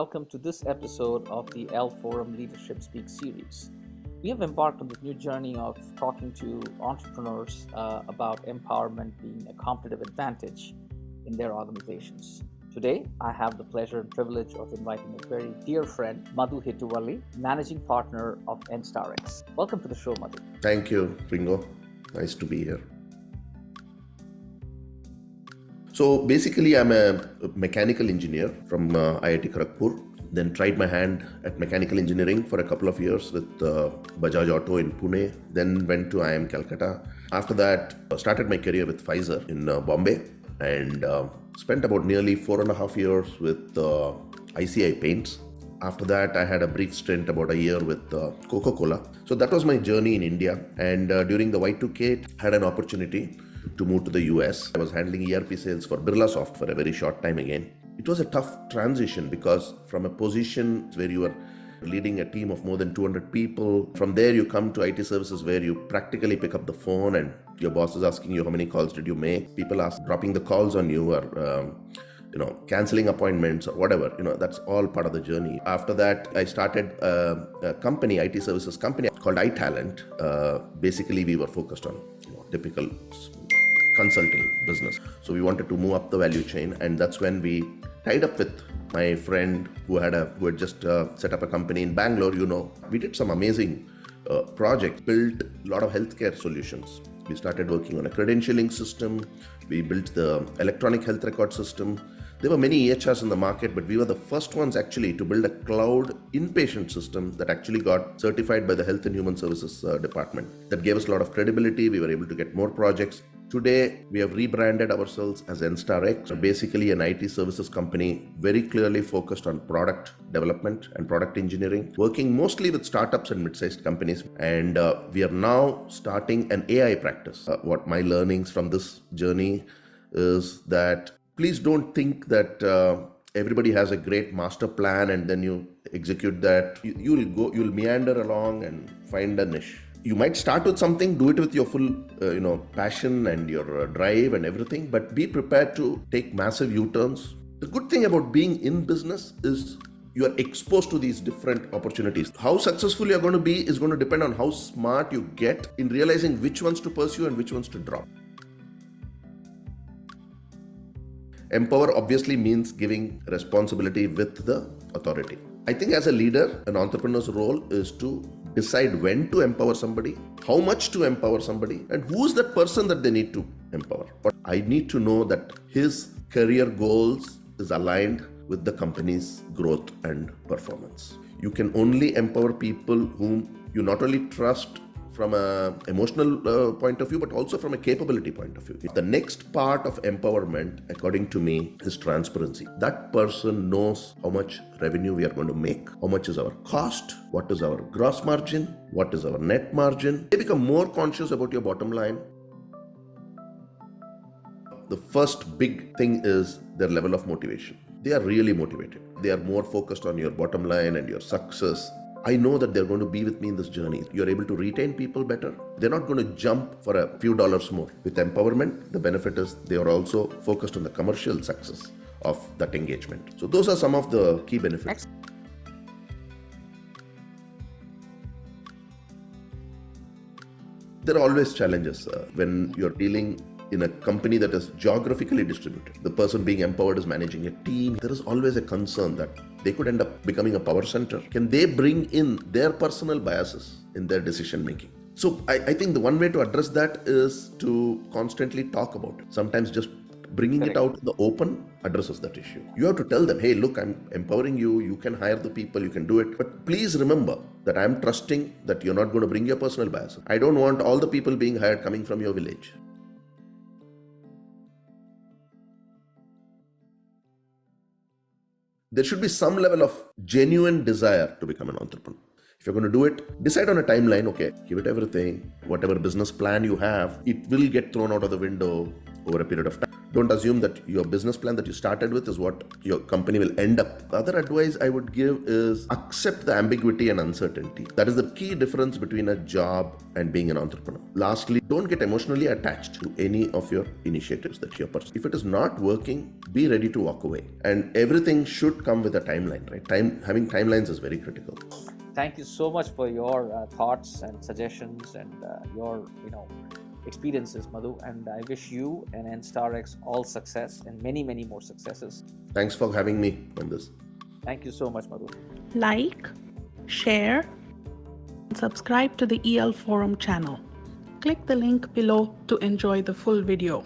welcome to this episode of the L Forum Leadership Speak series. We have embarked on this new journey of talking to entrepreneurs about empowerment being a competitive advantage in their organizations. Today, I have the pleasure and privilege of inviting a very dear friend, Madhu Hittuvalli, Managing Partner of NStarX. Welcome to the show, Madhu. Thank you, Ringo. Nice to be here. So basically, I'm a mechanical engineer from IIT Kharagpur. Then tried my hand at mechanical engineering for a couple of years with Bajaj Auto in Pune. Then went to IIM Calcutta. After that, started my career with Pfizer in Bombay and spent about nearly 4.5 years with ICI Paints. After that, I had a brief stint, about a year with Coca-Cola. So that was my journey in India. And during the Y2K, had an opportunity to move to the US. I was handling ERP sales for Birlasoft for a very short time again. It was a tough transition because from a position where you were leading a team of more than 200 people, from there you come to IT services where you practically pick up the phone and your boss is asking you how many calls did you make. People are dropping the calls on you or canceling appointments or whatever. That's all part of the journey. After that, I started a company, IT services company called iTalent. Basically, we were focused on typical consulting business. So we wanted to move up the value chain, and that's when we tied up with my friend who had just set up a company in Bangalore. We did some amazing projects, built a lot of healthcare solutions. We started working on a credentialing system. We built the electronic health record system. There were many EHRs in the market, but we were the first ones actually to build a cloud inpatient system that actually got certified by the Health and Human Services Department. That gave us a lot of credibility. We were able to get more projects. Today, we have rebranded ourselves as NStarX, basically an IT services company very clearly focused on product development and product engineering, working mostly with startups and mid-sized companies. And we are now starting an AI practice. What my learnings from this journey is that please don't think that everybody has a great master plan and then you execute that. You'll meander along and find a niche. You might start with something, do it with your full passion and your drive and everything, but be prepared to take massive U-turns. The good thing about being in business is you are exposed to these different opportunities. How successful you're going to be is going to depend on how smart you get in realizing which ones to pursue and which ones to drop. Empower obviously means giving responsibility with the authority. I think as a leader, an entrepreneur's role is to decide when to empower somebody, how much to empower somebody, and who's that person that they need to empower. But I need to know that his career goals is aligned with the company's growth and performance. You can only empower people whom you not only trust from an emotional point of view, but also from a capability point of view. The next part of empowerment, according to me, is transparency. That person knows how much revenue we are going to make, how much is our cost, what is our gross margin, what is our net margin. They become more conscious about your bottom line. The first big thing is their level of motivation. They are really motivated. They are more focused on your bottom line and your success. I know that they're going to be with me in this journey. You're able to retain people better. They're not going to jump for a few dollars more. With empowerment, the benefit is they are also focused on the commercial success of that engagement. So those are some of the key benefits. There are always challenges when you're dealing in a company that is geographically distributed. The person being empowered is managing a team. There is always a concern that they could end up becoming a power center. Can they bring in their personal biases in their decision making? So I think the one way to address that is to constantly talk about it. Sometimes just bringing it out in the open addresses that issue. You have to tell them, hey, look, I'm empowering you. You can hire the people, you can do it. But please remember that I'm trusting that you're not going to bring your personal bias. I don't want all the people being hired coming from your village. There should be some level of genuine desire to become an entrepreneur. If you're going to do it, decide on a timeline, okay, give it everything. Whatever business plan you have, it will get thrown out of the window over a period of time. Don't assume that your business plan that you started with is what your company will end up. The other advice I would give is accept the ambiguity and uncertainty. That is the key difference between a job and being an entrepreneur. Lastly, don't get emotionally attached to any of your initiatives that you're pursuing. If it is not working, be ready to walk away. And everything should come with a timeline, right? Having timelines is very critical. Thank you so much for your thoughts and suggestions and your experiences, Madhu. And I wish you and NStarX all success and many, many more successes. Thanks for having me on this. Thank you so much, Madhu. Like, share, and subscribe to the EL Forum channel. Click the link below to enjoy the full video.